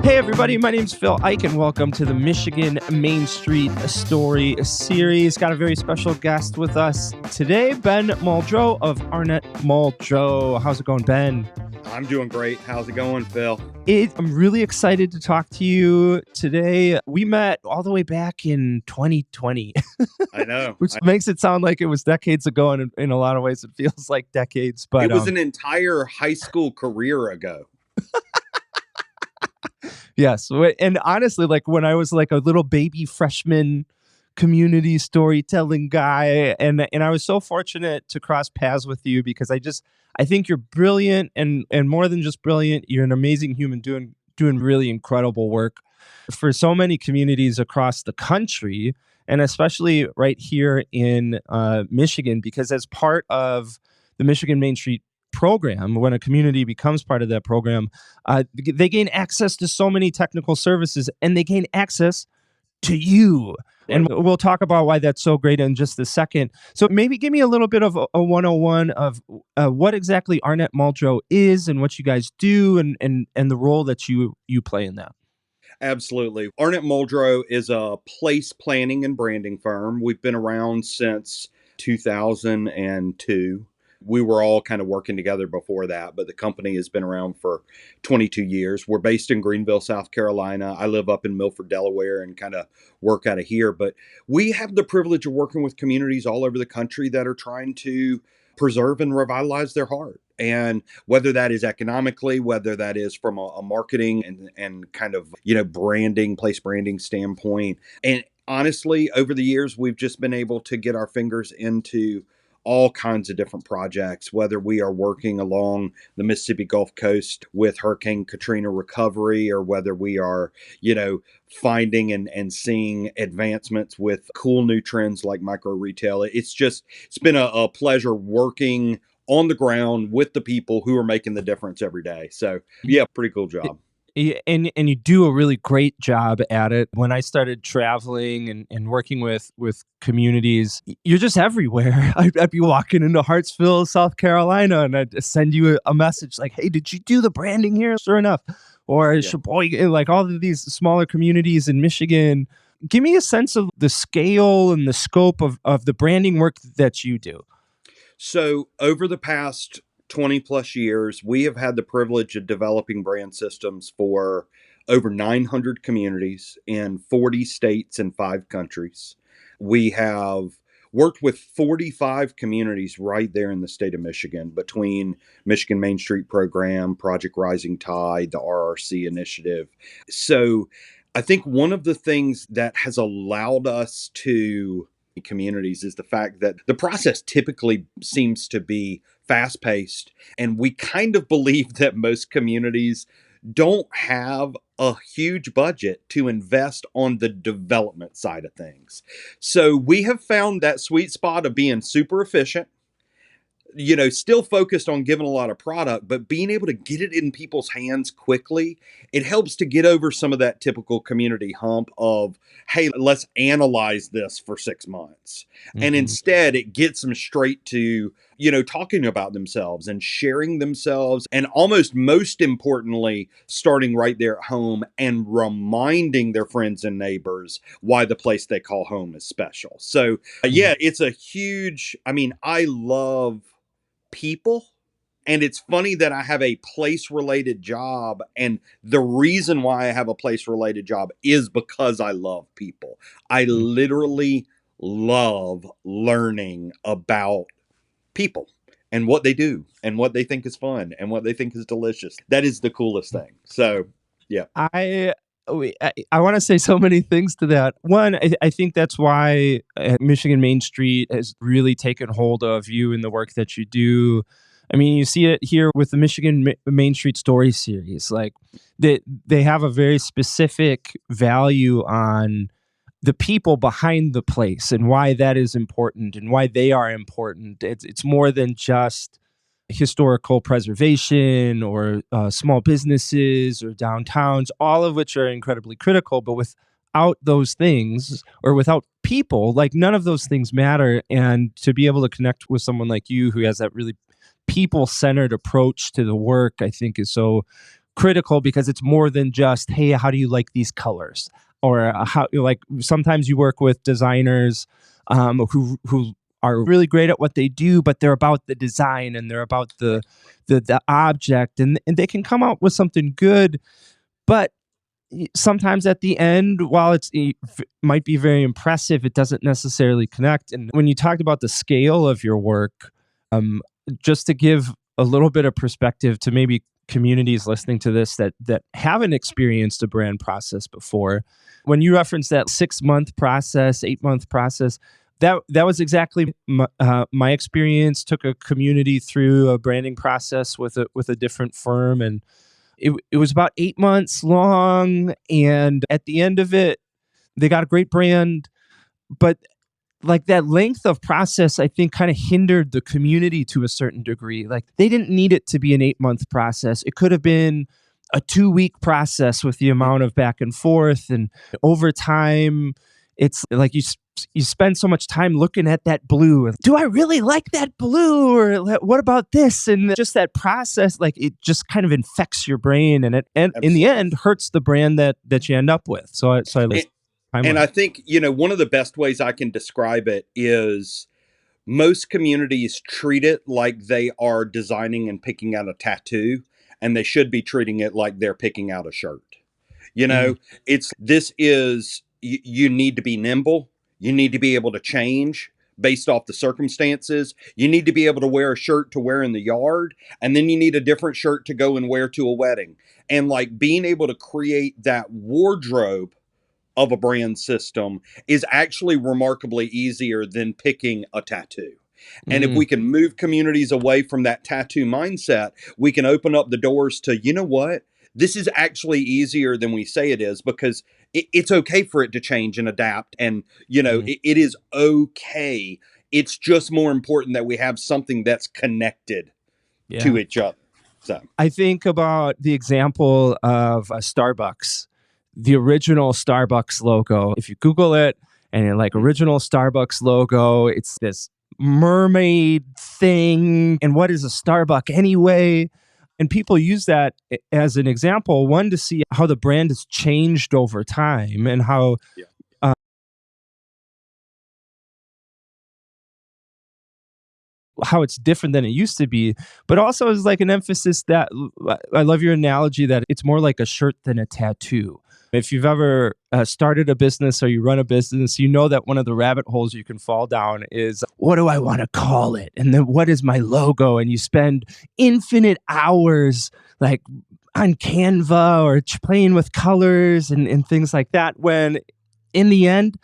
Hey everybody, my name's Phil Eich and welcome to the Michigan Main Street Story Series. Got a very special guest with us today, Ben Muldrow of Arnett Muldrow. How's it going, Ben? I'm doing great. How's it going, Phil? I'm really excited to talk to you today. We met all the way back in 2020. I know. Which makes it sound like it was decades ago, and in a lot of ways it feels like decades. But it was an entire high school career ago. Yes. And honestly, like when I was like a little baby freshman community storytelling guy, and I was so fortunate to cross paths with you because I think you're brilliant and more than just brilliant, you're an amazing human doing really incredible work for so many communities across the country, and especially right here in Michigan, because as part of the Michigan Main Street program, when a community becomes part of that program, they gain access to so many technical services, and they gain access to you. And we'll talk about why that's so great in just a second. So maybe give me a little bit of a 101 of what exactly Arnett Muldrow is and what you guys do, and the role that you play in that. Absolutely. Arnett Muldrow is a place planning and branding firm. We've been around since 2002. We were all kind of working together before that, but the company has been around for 22 years. We're based in Greenville, South Carolina. I live up in Milford, Delaware, and kind of work out of here. But we have the privilege of working with communities all over the country that are trying to preserve and revitalize their heart. And whether that is economically, whether that is from a marketing and kind of, branding, place branding standpoint. And honestly, over the years, we've just been able to get our fingers into all kinds of different projects, whether we are working along the Mississippi Gulf Coast with Hurricane Katrina recovery, or whether we are, finding and seeing advancements with cool new trends like micro retail. It's been a pleasure working on the ground with the people who are making the difference every day. So yeah, pretty cool job. And you do a really great job at it. When I started traveling and working with communities, you're just everywhere. I'd be walking into Hartsville, South Carolina, and I'd send you a message like, "Hey, did you do the branding here?" Sure enough. Or Sheboygan, like all of these smaller communities in Michigan. Give me a sense of the scale and the scope of the branding work that you do. So over the past 20 plus years, we have had the privilege of developing brand systems for over 900 communities in 40 states and 5 countries. We have worked with 45 communities right there in the state of Michigan, between Michigan Main Street Program, Project Rising Tide, the RRC initiative. So I think one of the things that has allowed us to communities is the fact that the process typically seems to be fast-paced, and we kind of believe that most communities don't have a huge budget to invest on the development side of things. So we have found that sweet spot of being super efficient, still focused on giving a lot of product, but being able to get it in people's hands quickly. It helps to get over some of that typical community hump of, hey, let's analyze this for 6 months. Mm-hmm. And instead it gets them straight to, talking about themselves and sharing themselves. And almost most importantly, starting right there at home and reminding their friends and neighbors why the place they call home is special. So it's a huge, I love people. And it's funny that I have a place related job. And the reason why I have a place related job is because I love people. I literally love learning about people and what they do and what they think is fun and what they think is delicious. That is the coolest thing. So, yeah. I want to say so many things to that. One, I think that's why Michigan Main Street has really taken hold of you and the work that you do. You see it here with the Michigan Main Street Story Series. Like they have a very specific value on the people behind the place and why that is important and why they are important. It's more than just historical preservation or small businesses or downtowns, all of which are incredibly critical. But without those things, or without people, like none of those things matter. And to be able to connect with someone like you who has that really people-centered approach to the work, I think is so critical because it's more than just, hey, how do you like these colors? Or how, like, sometimes you work with designers who are really great at what they do, but they're about the design and they're about the object, and they can come out with something good, but sometimes at the end, while might be very impressive, it doesn't necessarily connect. And when you talked about the scale of your work, um, just to give a little bit of perspective to maybe communities listening to this that haven't experienced a brand process before, when you reference that 6-month process, 8-month process, that was exactly my experience. Took a community through a branding process with a different firm, and it was about 8 months long. And at the end of it, they got a great brand. But like that length of process, I think kind of hindered the community to a certain degree. Like they didn't need it to be an 8-month process. It could have been a 2-week process with the amount of back and forth. And over time, it's like you spend so much time looking at that blue. Do I really like that blue? Or what about this? And just that process, like it just kind of infects your brain, and and in the Absolutely. end hurts the brand that you end up with. So I And, and timeline. I think, one of the best ways I can describe it is most communities treat it like they are designing and picking out a tattoo, and they should be treating it like they're picking out a shirt. You Mm, know, this is, you need to be nimble. You need to be able to change based off the circumstances. You need to be able to wear a shirt to wear in the yard, and then you need a different shirt to go and wear to a wedding. And like being able to create that wardrobe of a brand system is actually remarkably easier than picking a tattoo. And if mm, we can move communities away from that tattoo mindset, we can open up the doors to, what? This is actually easier than we say it is, because it's okay for it to change and adapt. And, mm. it is okay. It's just more important that we have something that's connected to Yeah. each other. So, I think about the example of Starbucks, the original Starbucks logo. If you Google it and you're like original Starbucks logo, it's this mermaid thing. And what is a Starbuck anyway? And people use that as an example, one, to see how the brand has changed over time and yeah, uh, how it's different than it used to be, but also is like an emphasis that I love your analogy that it's more like a shirt than a tattoo. If you've ever started a business or you run a business, you know that one of the rabbit holes you can fall down is, what do I want to call it? And then what is my logo? And you spend infinite hours like on Canva or playing with colors and things like that. When in the end,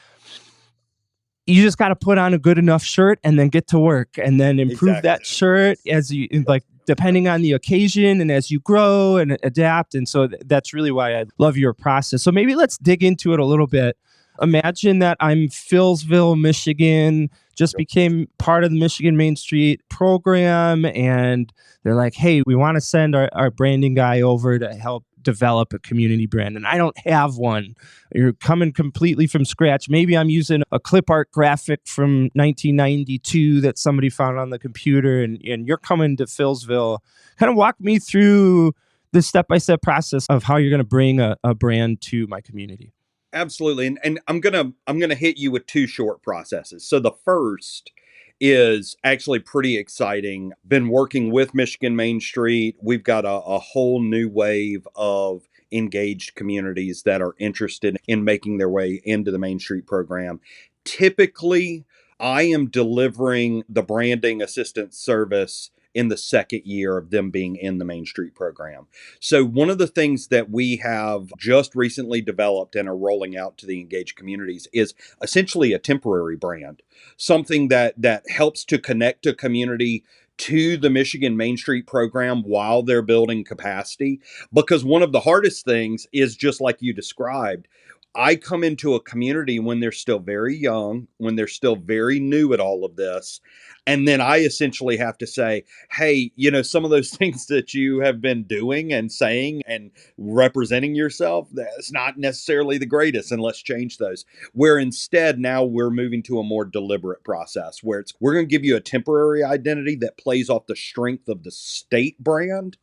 you just got to put on a good enough shirt and then get to work and then improve exactly. that shirt as you like, depending on the occasion and as you grow and adapt. And so that's really why I love your process. So maybe let's dig into it a little bit. Imagine that I'm Philsville, Michigan, just became part of the Michigan Main Street program, and they're like, hey, we want to send our branding guy over to help develop a community brand. And I don't have one. You're coming completely from scratch. Maybe I'm using a clip art graphic from 1992 that somebody found on the computer, and you're coming to Philsville. Kind of walk me through the step-by-step process of how you're going to bring a brand to my community. Absolutely. And I'm gonna hit you with two short processes. So the first is actually pretty exciting. Been working with Michigan Main Street. We've got a whole new wave of engaged communities that are interested in making their way into the Main Street program. Typically, I am delivering the branding assistance service in the second year of them being in the Main Street program. So, one of the things that we have just recently developed and are rolling out to the engaged communities is essentially a temporary brand, something that helps to connect a community to the Michigan Main Street program while they're building capacity. Because one of the hardest things is just like you described. I come into a community when they're still very young, when they're still very new at all of this. And then I essentially have to say, hey, some of those things that you have been doing and saying and representing yourself, that's not necessarily the greatest, and let's change those. Where instead now we're moving to a more deliberate process where we're going to give you a temporary identity that plays off the strength of the state brand,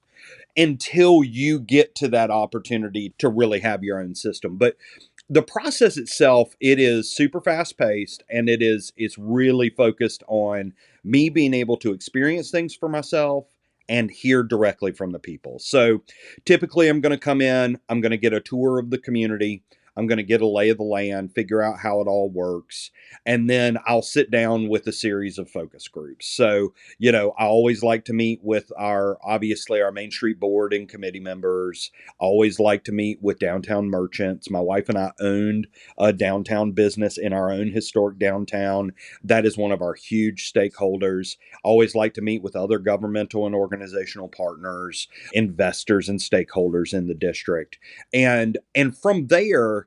until you get to that opportunity to really have your own system. But the process itself, it is super fast paced, and it's really focused on me being able to experience things for myself and hear directly from the people. So typically I'm going to come in, I'm going to get a tour of the community, I'm going to get a lay of the land, figure out how it all works, and then I'll sit down with a series of focus groups. So, I always like to meet with obviously our Main Street board and committee members. I always like to meet with downtown merchants. My wife and I owned a downtown business in our own historic downtown. That is one of our huge stakeholders. I always like to meet with other governmental and organizational partners, investors and stakeholders in the district. And from there,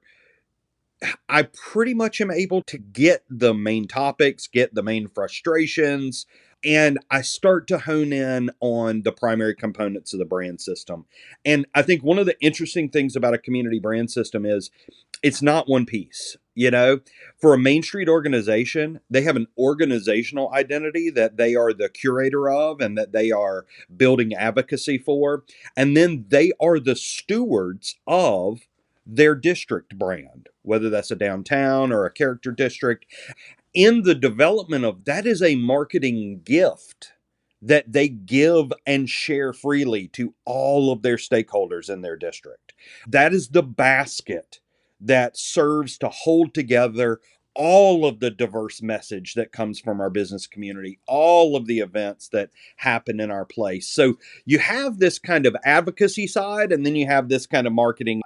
I pretty much am able to get the main topics, get the main frustrations, and I start to hone in on the primary components of the brand system. And I think one of the interesting things about a community brand system is it's not one piece. For a Main Street organization, they have an organizational identity that they are the curator of and that they are building advocacy for. And then they are the stewards of their district brand, whether that's a downtown or a character district. In the development of that is a marketing gift that they give and share freely to all of their stakeholders in their district. That is the basket that serves to hold together all of the diverse message that comes from our business community, all of the events that happen in our place. So you have this kind of advocacy side, and then you have this kind of marketing.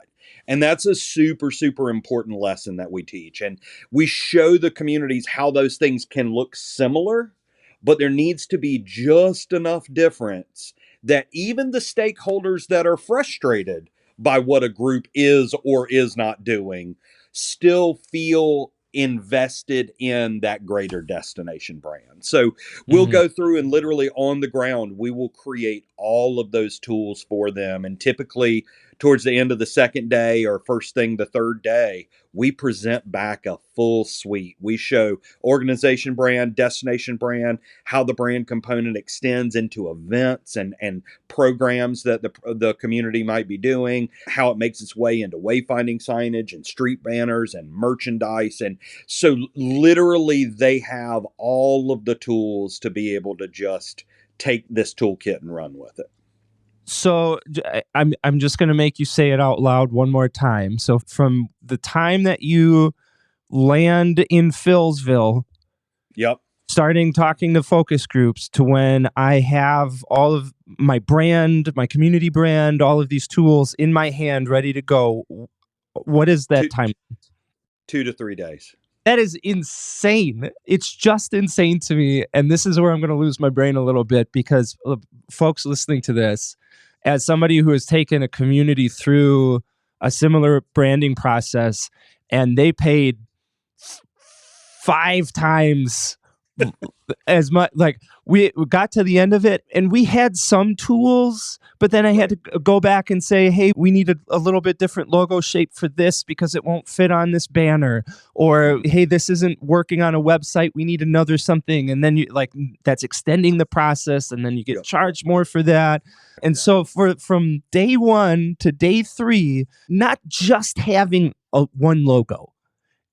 And that's a super, super important lesson that we teach. And we show the communities how those things can look similar, but there needs to be just enough difference that even the stakeholders that are frustrated by what a group is or is not doing still feel invested in that greater destination brand. So we'll Mhm. go through and literally on the ground, we will create all of those tools for them. And typically, towards the end of the second day or first thing the third day, we present back a full suite. We show organization brand, destination brand, how the brand component extends into events and programs that the community might be doing, how it makes its way into wayfinding signage and street banners and merchandise. And so literally they have all of the tools to be able to just take this toolkit and run with it. So I'm just going to make you say it out loud one more time. So from the time that you land in Philsville, Yep. starting talking to focus groups, to when I have all of my brand, my community brand, all of these tools in my hand ready to go, what is that Two, time? 2 to 3 days. That is insane. It's just insane to me. And this is where I'm going to lose my brain a little bit, because folks listening to this, as somebody who has taken a community through a similar branding process, and they paid 5 times as much. Like, we got to the end of it and we had some tools, but then I had to go back and say, hey, we need a little bit different logo shape for this because it won't fit on this banner, or hey, this isn't working on a website, we need another something. And then that's extending the process, and then you get Yep. charged more for that. And so from day 1 to day 3, not just having one logo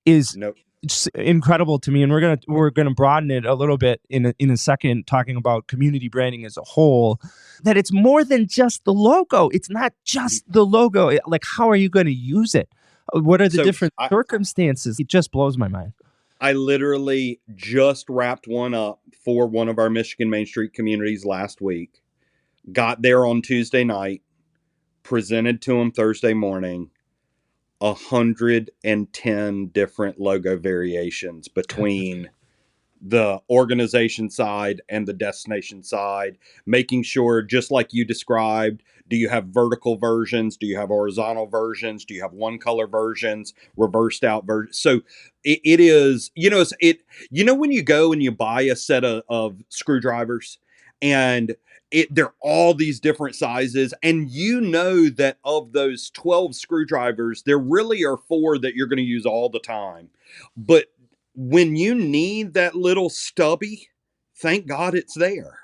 is Nope. it's incredible to me. And we're gonna broaden it a little bit in a second, talking about community branding as a whole. That it's more than just the logo. It's not just the logo. Like, how are you going to use it? What are the So different circumstances? It just blows my mind. I literally just wrapped one up for one of our Michigan Main Street communities last week. Got there on Tuesday night, presented to them Thursday morning. 110 different logo variations between the organization side and the destination side, making sure, just like you described, do you have vertical versions? Do you have horizontal versions? Do you have one color versions, reversed out versions? So it is, when you go and you buy a set of screwdrivers, and they're all these different sizes, and that of those 12 screwdrivers, there really are 4 that you're going to use all the time. But when you need that little stubby, thank God it's there.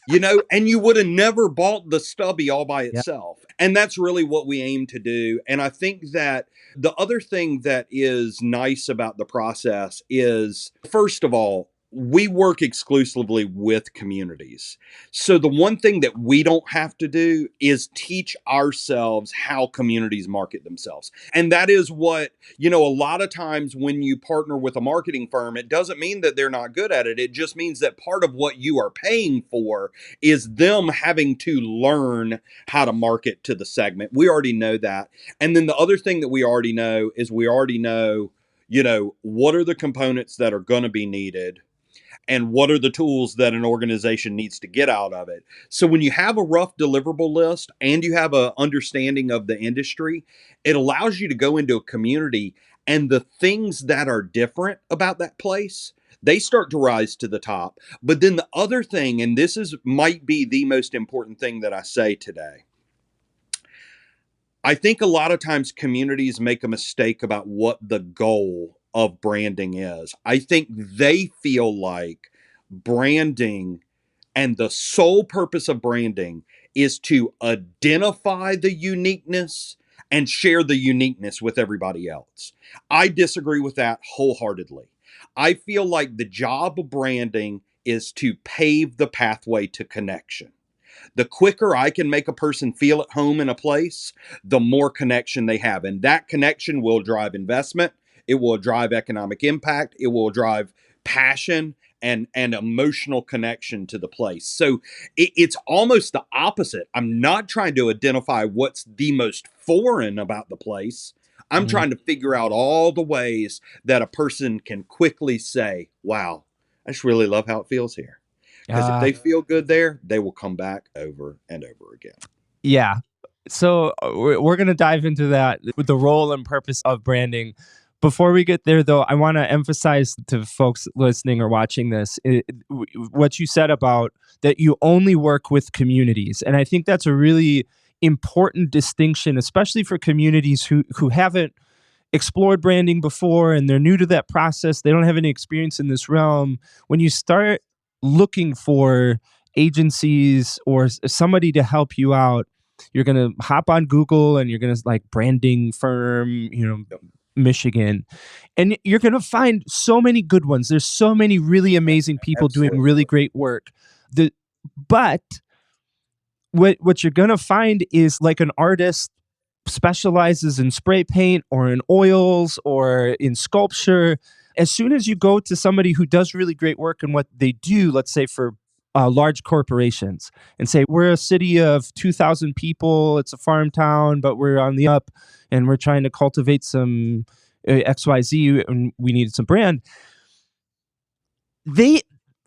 and you would have never bought the stubby all by Yeah. itself. And that's really what we aim to do. And I think that the other thing that is nice about the process is, first of all, we work exclusively with communities. So the one thing that we don't have to do is teach ourselves how communities market themselves. And that is what, a lot of times when you partner with a marketing firm, it doesn't mean that they're not good at it. It just means that part of what you are paying for is them having to learn how to market to the segment. We already know that. And then the other thing that we already know is we already know, what are the components that are going to be needed and what are the tools that an organization needs to get out of it. So when you have a rough deliverable list and you have an understanding of the industry, it allows you to go into a community and the things that are different about that place, they start to rise to the top. But then the other thing, and this is might be the most important thing that I say today, I think a lot of times communities make a mistake about what the goal of branding is. I think they feel like branding and the sole purpose of branding is to identify the uniqueness and share the uniqueness with everybody else. I disagree with that wholeheartedly. I feel like the job of branding is to pave the pathway to connection. The quicker I can make a person feel at home in a place, the more connection they have. And that connection will drive investment. It will drive economic impact. It will drive passion and emotional connection to the place. So it's almost the opposite. I'm not trying to identify what's the most foreign about the place. I'm Mhm. trying to figure out all the ways that a person can quickly say, wow, I just really love how it feels here. Because if Uh, they feel good there, they will come back over and over again. yeah. So we're going to dive into that with the role and purpose of branding. Before we get there, though, I want to emphasize to folks listening or watching this what you said about that you only work with communities. And I think that's a really important distinction, especially for communities who haven't explored branding before and they're new to that process. They don't have any experience in this realm. When you start looking for agencies or somebody to help you out, you're going to hop on Google and you're going to like branding firm, Yep. Michigan, and you're going to find so many good ones. There's so many really amazing people doing really Absolutely. great work. The but what you're going to find is like an artist specializes in spray paint or in oils or in sculpture. As soon as you go to somebody who does really great work in what they do, let's say for large corporations, and say, we're a city of 2,000 people, it's a farm town, but we're on the up and we're trying to cultivate some XYZ and we needed some brand, they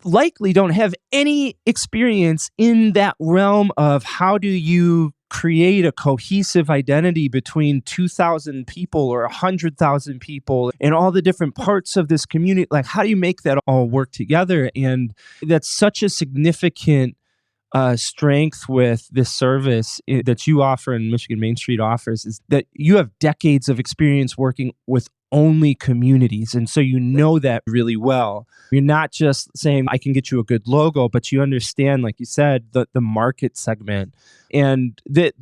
likely don't have any experience in that realm of how do you create a cohesive identity between 2,000 people or 100,000 people and all the different parts of this community. Like, how do you make that all work together? And that's such a significant strength with this service that you offer and Michigan Main Street offers is that you have decades of experience working with only communities. And so you know that really well. You're not just saying, I can get you a good logo, but you understand, like you said, the market segment. And that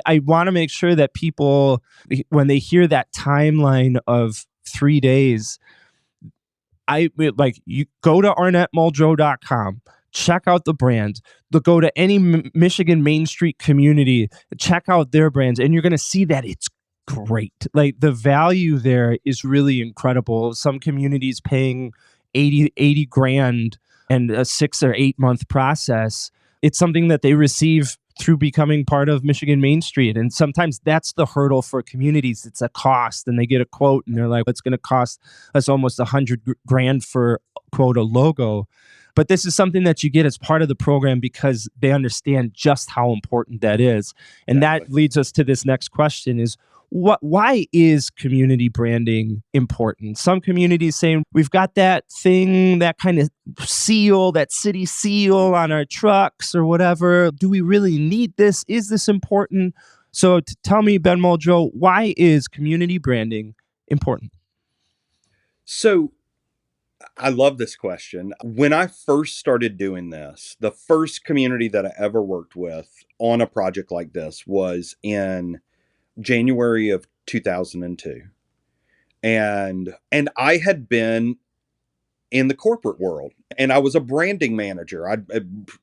I want to make sure that people, when they hear that timeline of 3 days, you go to arnettmuldrow.com, check out the brands, go to any Michigan Main Street community, check out their brands, and you're going to see that it's great. Like the value there is really incredible. Some communities paying 80 grand and a 6 or 8 month process. It's something that they receive through becoming part of Michigan Main Street. And sometimes that's the hurdle for communities. It's a cost, and they get a quote and they're like, it's going to cost us almost 100 grand for quote a logo. But this is something that you get as part of the program because they understand just how important that is. And Exactly. that leads us to this next question is, why is community branding important? Some communities saying we've got that thing, that kind of seal, that city seal on our trucks or whatever. Do we really need this? Is this important? So tell me, Ben Muldrow, why is community branding important? So I love this question. When I first started doing this, the first community that I ever worked with on a project like this was in January of 2002. And I had been in the corporate world and I was a branding manager.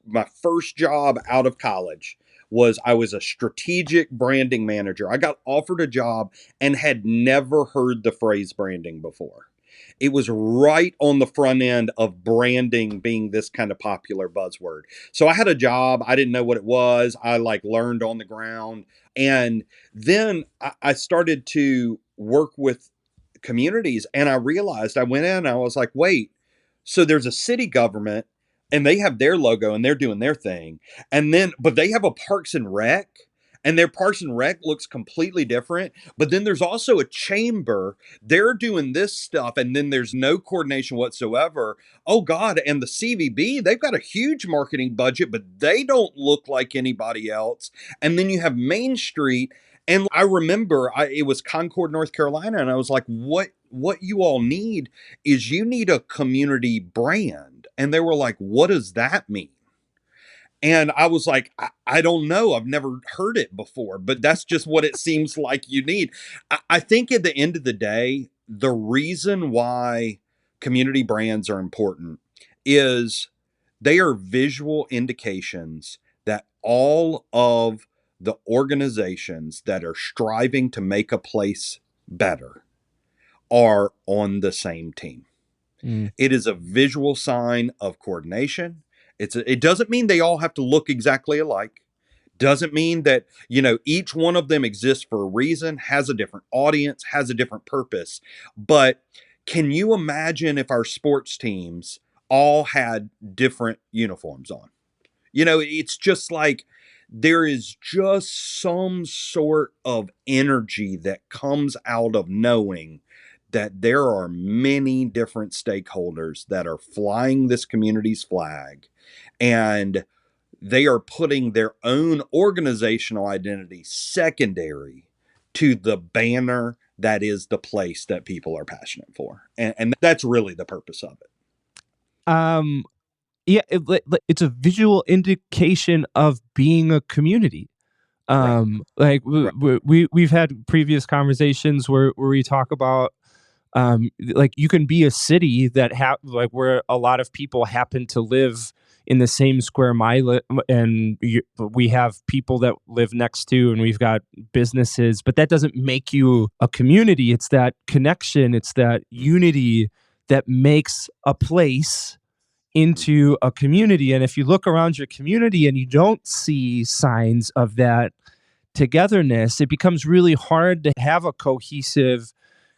My first job out of college was I was a strategic branding manager. I got offered a job and had never heard the phrase branding before. It was right on the front end of branding being this kind of popular buzzword. So I had a job, I didn't know what it was. I like learned on the ground, and then I started to work with communities, and I realized, I went in and I was like, wait, so there's a city government and they have their logo and they're doing their thing. And then, but they have a Parks and Rec, and their Parks and Rec looks completely different. But then there's also a chamber. They're doing this stuff. And then there's no coordination whatsoever. Oh God. And the CVB, they've got a huge marketing budget, but they don't look like anybody else. And then you have Main Street. And I remember it was Concord, North Carolina. And I was like, what you all need is you need a community brand. And they were like, what does that mean? And I was like, I don't know. I've never heard it before, but that's just what it seems like you need. I think at the end of the day, the reason why community brands are important is they are visual indications that all of the organizations that are striving to make a place better are on the same team. Mm. It is a visual sign of coordination. It doesn't mean they all have to look exactly alike. Doesn't mean that, each one of them exists for a reason, has a different audience, has a different purpose. But can you imagine if our sports teams all had different uniforms on? It's just like there is just some sort of energy that comes out of knowing that there are many different stakeholders that are flying this community's flag, and they are putting their own organizational identity secondary to the banner that is the place that people are passionate for. And that's really the purpose of it. Um, yeah, it's a visual indication of being a community. Right. Like Right. we've had previous conversations where we talk about like you can be a city that have like where a lot of people happen to live in the same square mile, and we have people that live next to, and we've got businesses, but that doesn't make you a community. It's that connection, it's that unity that makes a place into a community. And if you look around your community and you don't see signs of that togetherness, it becomes really hard to have a cohesive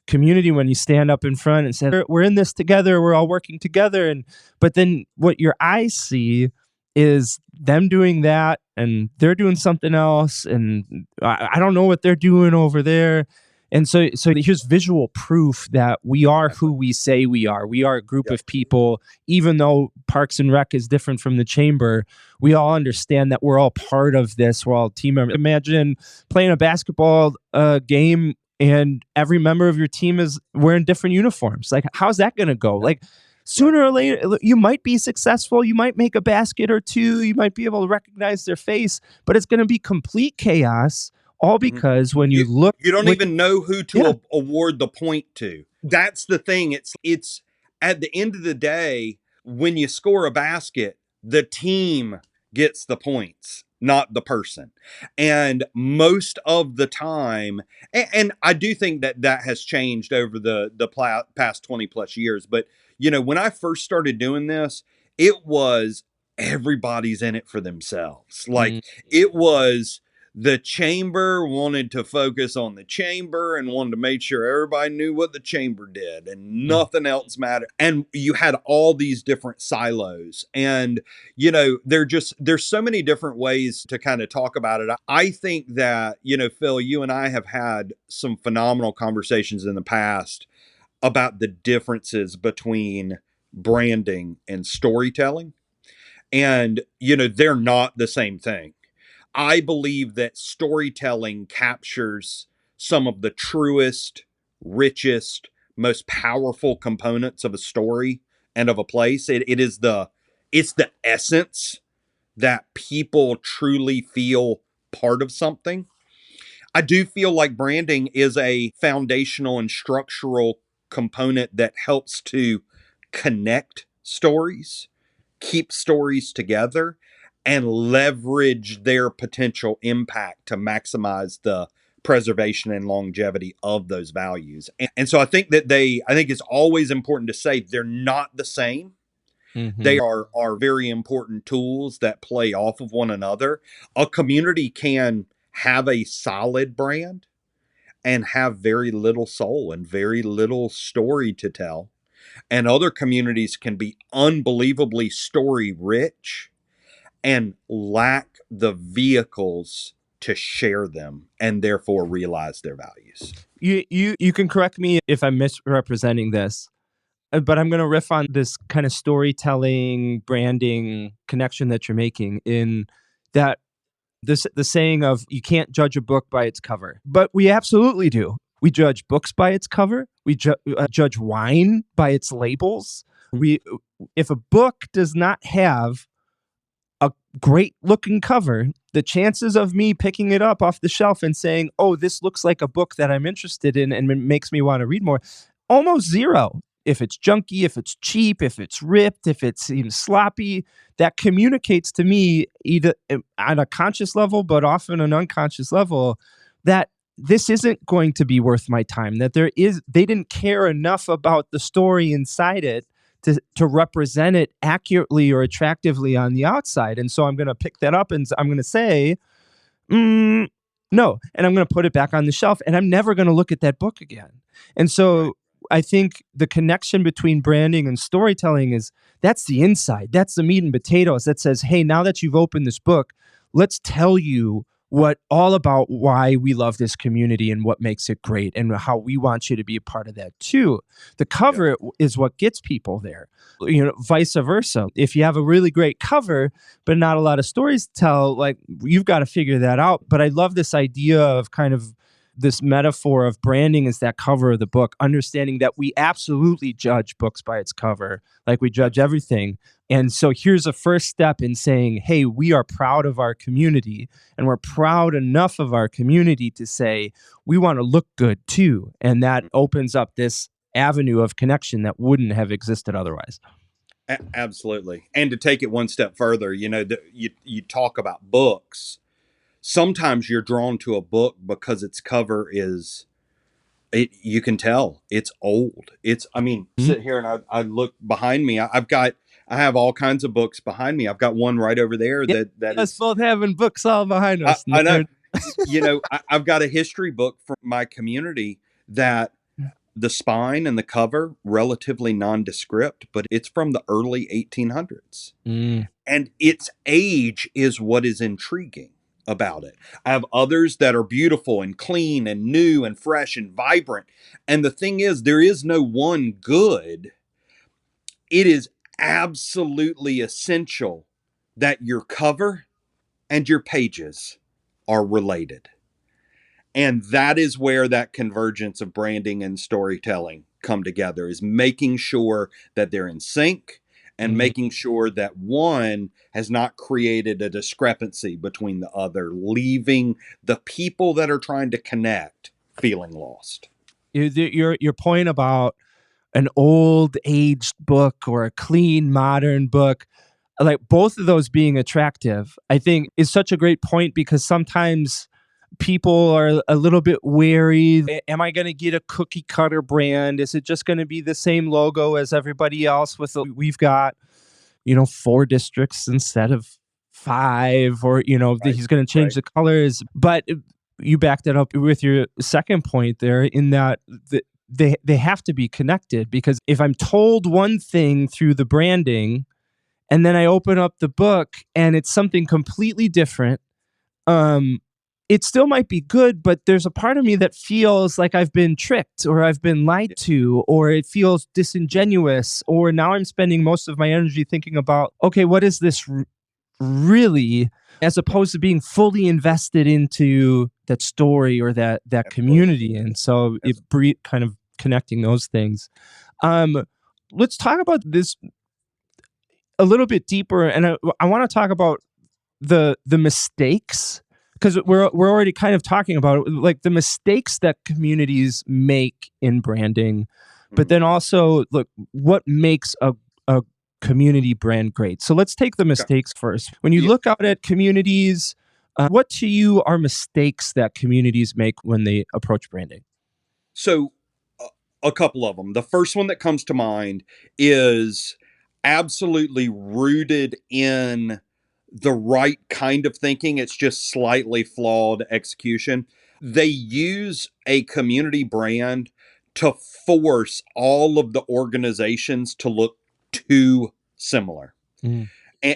community when you stand up in front and say, we're in this together, we're all working together. And but then what your eyes see is them doing that and they're doing something else, and I don't know what they're doing over there. And so here's visual proof that we are who we say we are. We are a group Yep. of people. Even though Parks and Rec is different from the chamber, we all understand that we're all part of this. We're all team members. Imagine playing a basketball game and every member of your team is wearing different uniforms. Like, how's that going to go? Like, sooner or later, you might be successful. You might make a basket or two. You might be able to recognize their face, but it's going to be complete chaos. All Mhm. because when you look, You don't even know who to yeah, award the point to. That's the thing. It's at the end of the day, when you score a basket, the team gets the points, not the person. And most of the time, and I do think that that has changed over the past 20 plus years. But when I first started doing this, it was everybody's in it for themselves. Like mm, it was the chamber wanted to focus on the chamber and wanted to make sure everybody knew what the chamber did and mm, nothing else mattered. And you had all these different silos. And, there's so many different ways to kind of talk about it. I think that, Phil, you and I have had some phenomenal conversations in the past about the differences between branding and storytelling. And, they're not the same thing. I believe that storytelling captures some of the truest, richest, most powerful components of a story and of a place. It's the essence that people truly feel part of something. I do feel like branding is a foundational and structural component that helps to connect stories, keep stories together, and leverage their potential impact to maximize the preservation and longevity of those values. And so I think it's always important to say they're not the same. Mm-hmm. They are very important tools that play off of one another. A community can have a solid brand and have very little soul and very little story to tell. And other communities can be unbelievably story rich and lack the vehicles to share them and therefore realize their values. You can correct me if I'm misrepresenting this, but I'm going to riff on this kind of storytelling, branding connection that you're making in that the saying of you can't judge a book by its cover, but we absolutely do. We judge books by its cover. We judge wine by its labels. We If a book does not have a great looking cover, the chances of me picking it up off the shelf and saying, "Oh, this looks like a book that I'm interested in and it makes me want to read more," almost zero. If it's junky, if it's cheap, if it's ripped, if it's even sloppy, that communicates to me either on a conscious level, but often an unconscious level, that this isn't going to be worth my time. That they didn't care enough about the story inside it to represent it accurately or attractively on the outside. And so I'm going to pick that up and I'm going to say, no. And I'm going to put it back on the shelf and I'm never going to look at that book again. And so I think the connection between branding and storytelling that's the inside. That's the meat and potatoes that says, hey, now that you've opened this book, let's tell you all about why we love this community and what makes it great and how we want you to be a part of that too. The cover is what gets people there, vice versa. If you have a really great cover, but not a lot of stories to tell, like, you've got to figure that out. But I love this idea of kind of this metaphor of branding is that cover of the book, understanding that we absolutely judge books by its cover, like we judge everything. And so here's a first step in saying, hey, we are proud of our community and we're proud enough of our community to say we want to look good too. And that opens up this avenue of connection that wouldn't have existed otherwise. Absolutely. And to take it one step further, you talk about books. Sometimes you're drawn to a book because its cover you can tell it's old. Sit here and I look behind me. I have all kinds of books behind me. I've got one right over there that us both having books all behind us. I know. I've got a history book from my community that the spine and the cover relatively nondescript, but it's from the early 1800s. And its age is what is intriguing about it. I have others that are beautiful and clean and new and fresh and vibrant. And the thing is, there is no one good. It is absolutely essential that your cover and your pages are related. And that is where that convergence of branding and storytelling come together, is making sure that they're in sync and making sure that one has not created a discrepancy between the other, leaving the people that are trying to connect feeling lost. Your point about an old aged book or a clean modern book, like both of those being attractive, I think is such a great point, because sometimes people are a little bit wary. Am I going to get a cookie cutter brand? Is it just going to be the same logo as everybody else? We've got, 4 districts instead of 5, or, he's going to change the colors. But you backed it up with your second point there, in that they have to be connected, because if I'm told one thing through the branding and then I open up the book and it's something completely different, it still might be good, but there's a part of me that feels like I've been tricked or I've been lied to, or it feels disingenuous, or now I'm spending most of my energy thinking about, okay, what is this really, as opposed to being fully invested into that story or that community. And so it kind of connecting those things. let's talk about this a little bit deeper, and I want to talk about the mistakes, because we're already kind of talking about it, like the mistakes that communities make in branding, but Mhm. then also look what makes a community brand great. So let's take the Okay. mistakes first. When you Yeah. look out at communities, what to you are mistakes that communities make when they approach branding? So, a a couple of them. The first one that comes to mind is absolutely rooted in the right kind of thinking. It's just slightly flawed execution. They use a community brand to force all of the organizations to look too similar. Mm.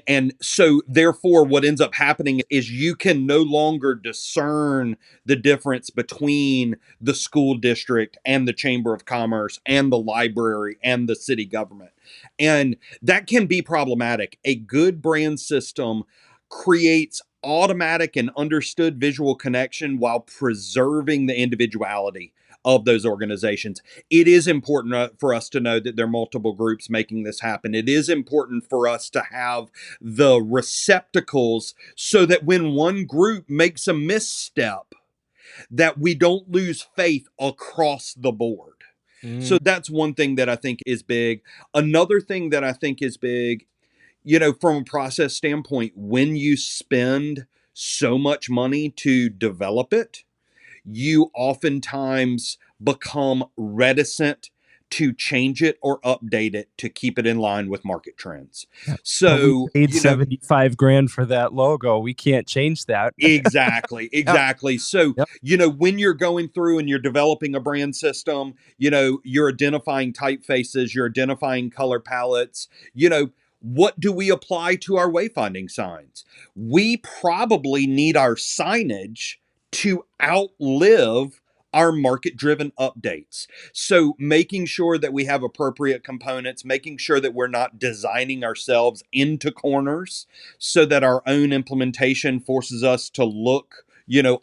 And so therefore what ends up happening is you can no longer discern the difference between the school district and the chamber of commerce and the library and the city government, and that can be problematic. A good brand system creates automatic and understood visual connection while preserving the individuality of those organizations. It is important for us to know that there are multiple groups making this happen. It is important for us to have the receptacles so that when one group makes a misstep, that we don't lose faith across the board. So Mm. that's one thing that I think is big. Another thing that I think is big, from a process standpoint, when you spend so much money to develop it, you oftentimes become reticent to change it or update it to keep it in line with market trends. Yeah. But we So, paid 75 grand for that logo. We can't change that. exactly, Yeah. exactly. So, Yep. when you're going through and you're developing a brand system, you're identifying typefaces, you're identifying color palettes, what do we apply to our wayfinding signs? We probably need our signage to outlive our market driven updates. So, making sure that we have appropriate components, making sure that we're not designing ourselves into corners so that our own implementation forces us to look,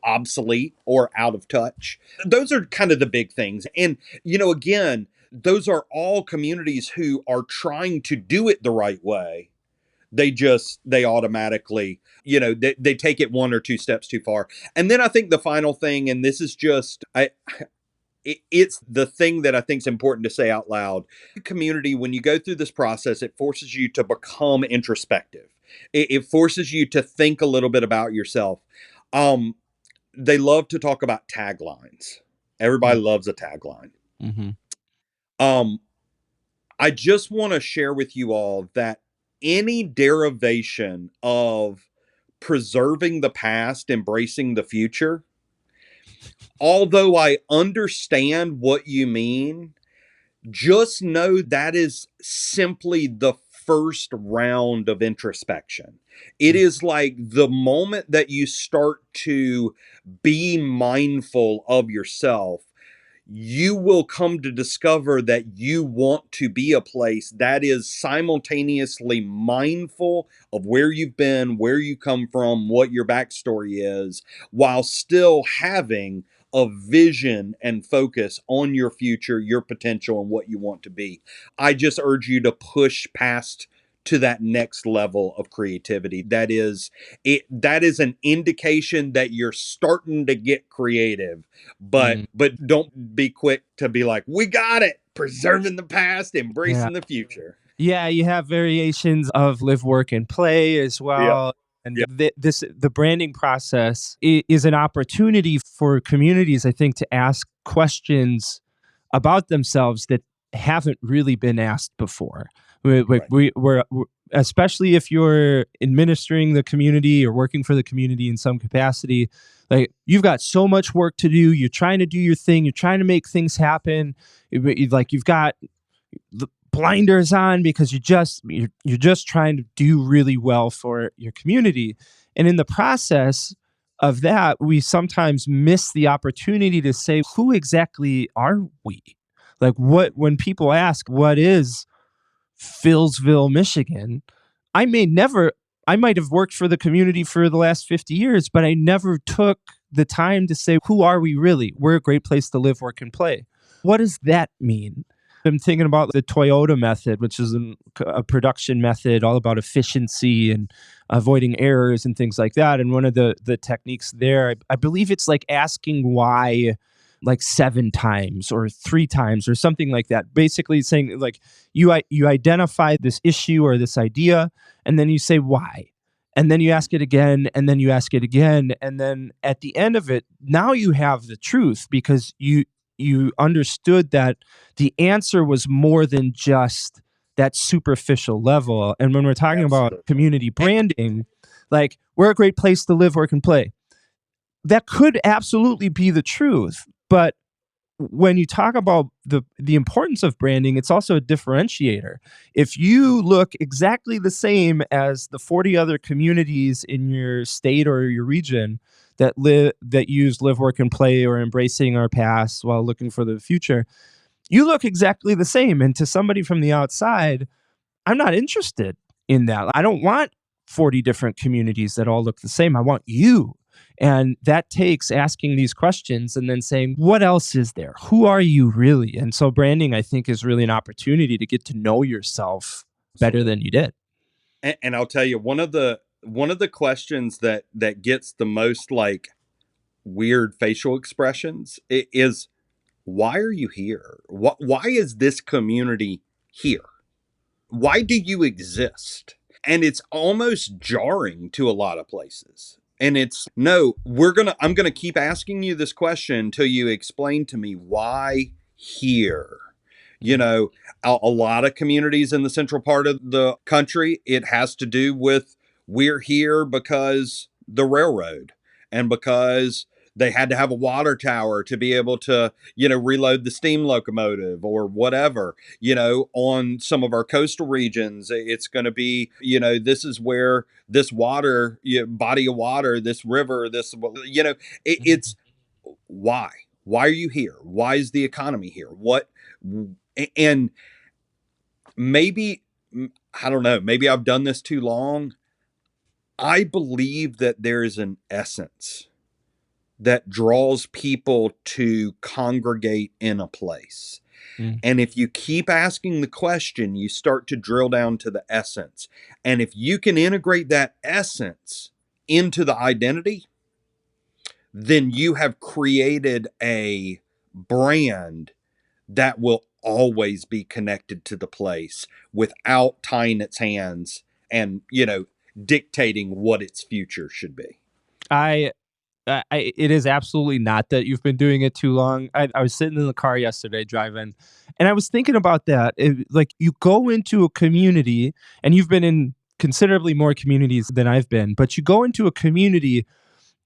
obsolete or out of touch. Those are kind of the big things. And, again, those are all communities who are trying to do it the right way. They automatically, they take it one or two steps too far. And then I think the final thing, and this is just it's the thing that I think is important to say out loud. Community, when you go through this process, it forces you to become introspective. It forces you to think a little bit about yourself. Um, they love to talk about taglines. Everybody loves a tagline. Mm-hmm. Um, I just want to share with you all that any derivation of preserving the past, embracing the future, although I understand what you mean, just know that is simply the first round of introspection. It is like the moment that you start to be mindful of yourself, you will come to discover that you want to be a place that is simultaneously mindful of where you've been, where you come from, what your backstory is, while still having a vision and focus on your future, your potential, and what you want to be. I just urge you to push past to that next level of creativity. That is an indication that you're starting to get creative, but Mm. don't be quick to be like, we got it, preserving the past, Yeah. embracing the future. Yeah, you have variations of live, work, and play as Yep. well. And Yep. the branding process is an opportunity for communities, I think, to ask questions about themselves that haven't really been asked before. Right. We're especially if you're administering the community or working for the community in some capacity, like you've got so much work to do. You're trying to do your thing. You're trying to make things happen. Like you've got the blinders on because you're just trying to do really well for your community, and in the process of that we sometimes miss the opportunity to say who exactly are we, like what when people ask what is Philsville, Michigan, I may never I might have worked for the community for the last 50 years, but I never took the time to say who are we really. We're a great place to live, work, and play. What does that mean? I'm thinking about the Toyota method, which is a production method all about efficiency and avoiding errors and things like that. And one of the techniques there, I believe it's like asking why like 7 times or 3 times or something like that. Basically saying like you identify this issue or this idea, and then you say why. And then you ask it again, and then you ask it again, and then at the end of it, now you have the truth because you understood that the answer was more than just that superficial level. And when we're talking about Absolutely. community branding, like we're a great place to live, work, and play. That could absolutely be the truth. But when you talk about the importance of branding, it's also a differentiator. If you look exactly the same as the 40 other communities in your state or your region that use live, work, and play or embracing our past while looking for the future, you look exactly the same. And to somebody from the outside, I'm not interested in that. I don't want 40 different communities that all look the same. I want you. And that takes asking these questions and then saying, what else is there? Who are you really? And so branding, I think, is really an opportunity to get to know yourself better Absolutely. than you did. And I'll tell you, one of the questions that gets the most like weird facial expressions is, why are you here? Why is this community here? Why do you exist? And it's almost jarring to a lot of places. And it's no, I'm gonna keep asking you this question until you explain to me why here. You Mhm. know, a lot of communities in the central part of the country, it has to do with, we're here because the railroad and because they had to have a water tower to be able to, reload the steam locomotive or whatever. On some of our coastal regions, it's going to be, this is where this water, body of water, this river, it's why. Why are you here? Why is the economy here? And maybe, I don't know, maybe I've done this too long. I believe that there is an essence that draws people to congregate in a place. Mm. And if you keep asking the question, you start to drill down to the essence. And if you can integrate that essence into the identity, then you have created a brand that will always be connected to the place without tying its hands and, dictating what its future should be. I it is absolutely not that you've been doing it too long. I was sitting in the car yesterday driving, and I was thinking about that. Like you go into a community, and you've been in considerably more communities than I've been, but you go into a community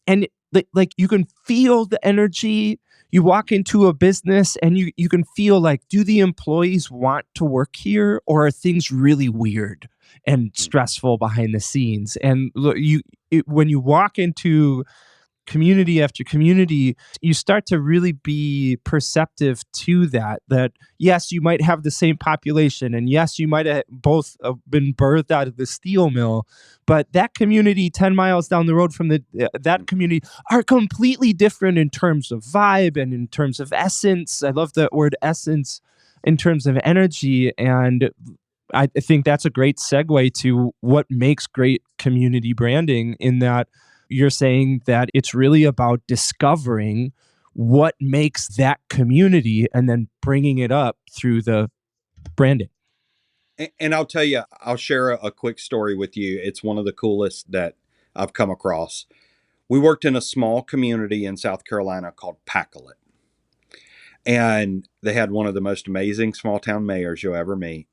and like you can feel the energy. You walk into a business and you can feel like, do the employees want to work here, or are things really weird and stressful behind the scenes? And look, when you walk into community after community, you start to really be perceptive to that yes, you might have the same population, and yes, you might have both been birthed out of the steel mill, but that community 10 miles down the road from that community are completely different in terms of vibe and in terms of essence. I love the word essence, in terms of energy. And I think that's a great segue to what makes great community branding, in that you're saying that it's really about discovering what makes that community and then bringing it up through the branding. And I'll tell you, I'll share a quick story with you. It's one of the coolest that I've come across. We worked in a small community in South Carolina called Pacolet. And they had one of the most amazing small town mayors you'll ever meet.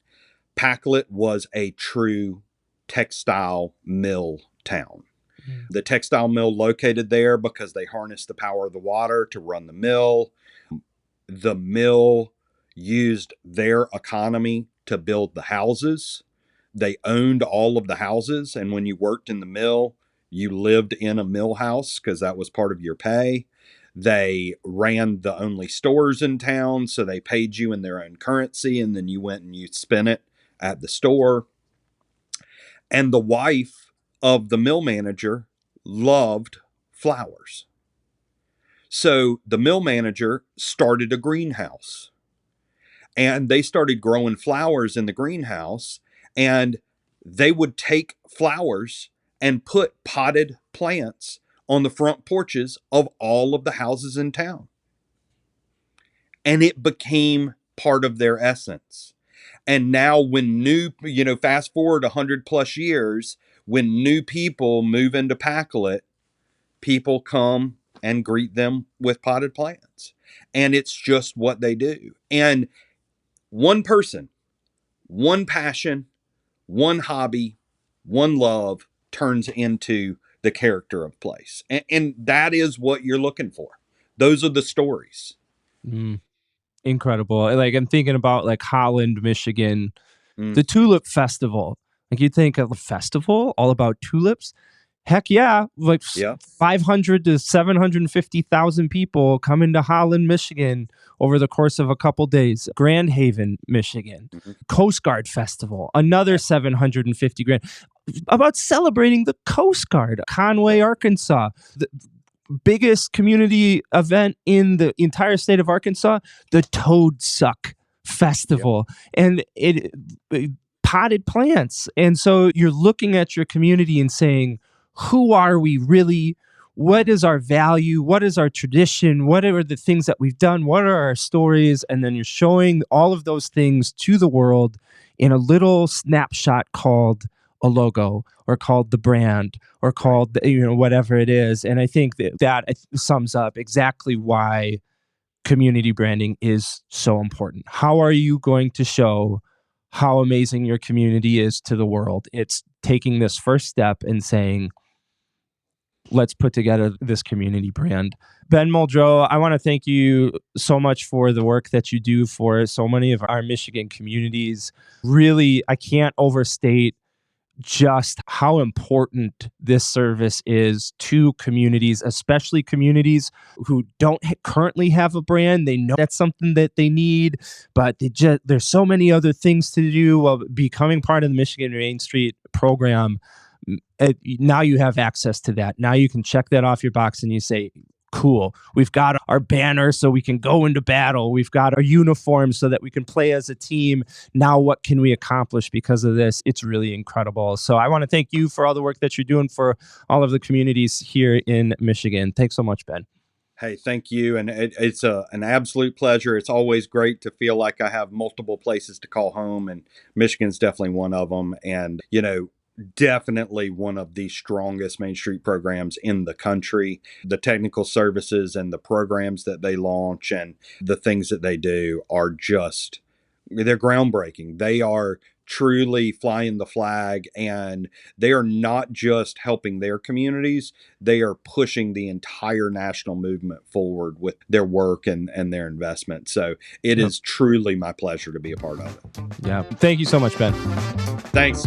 Pacolet was a true textile mill town. Mm. The textile mill located there because they harnessed the power of the water to run the mill. The mill used their economy to build the houses. They owned all of the houses. And when you worked in the mill, you lived in a mill house because that was part of your pay. They ran the only stores in town, so they paid you in their own currency, and then you went and you spent it at the store. And the wife of the mill manager loved flowers. So the mill manager started a greenhouse. and they started growing flowers in the greenhouse, and they would take flowers and put potted plants on the front porches of all of the houses in town. And it became part of their essence. And now when fast forward 100 plus years, when new people move into Pacolet, people come and greet them with potted plants. And it's just what they do. And one person, one passion, one hobby, one love turns into the character of place. And that is what you're looking for. Those are the stories. Mm, incredible. Like I'm thinking about like Holland, Michigan, Mm, the Tulip Festival. Like you think of a festival all about tulips. Heck yeah, like yeah. 500 to 750,000 people come into Holland, Michigan over the course of a couple days. Grand Haven, Michigan. Mhm. Coast Guard Festival, another 750 grand. About celebrating the Coast Guard. Conway, Arkansas. The biggest community event in the entire state of Arkansas, the Toad Suck Festival. And it potted plants. And so you're looking at your community and saying, who are we really? What is our value? What is our tradition? What are the things that we've done? What are our stories? And then you're showing all of those things to the world in a little snapshot called a logo or called the brand or called, whatever it is. And I think that sums up exactly why community branding is so important. How are you going to show how amazing your community is to the world? It's taking this first step and saying, let's put together this community brand. Ben Muldrow, I want to thank you so much for the work that you do for so many of our Michigan communities. Really, I can't overstate just how important this service is to communities, especially communities who don't currently have a brand. They know that's something that they need, but there's so many other things to do. While becoming part of the Michigan Main Street program, now you have access to that. Now you can check that off your box and you say, cool, we've got our banner so we can go into battle. We've got our uniforms so that we can play as a team. Now what can we accomplish because of this? It's really incredible. So I want to thank you for all the work that you're doing for all of the communities here in Michigan. Thanks so much, Ben. Hey, thank you. And it's an absolute pleasure. It's always great to feel like I have multiple places to call home, and Michigan's definitely one of them. And, definitely one of the strongest Main Street programs in the country. The technical services and the programs that they launch and the things that they do are they're groundbreaking. They are truly flying the flag, and they are not just helping their communities, they are pushing the entire national movement forward with their work and their investment. So it is truly my pleasure to be a part of it. Yeah. Thank you so much, Ben. Thanks.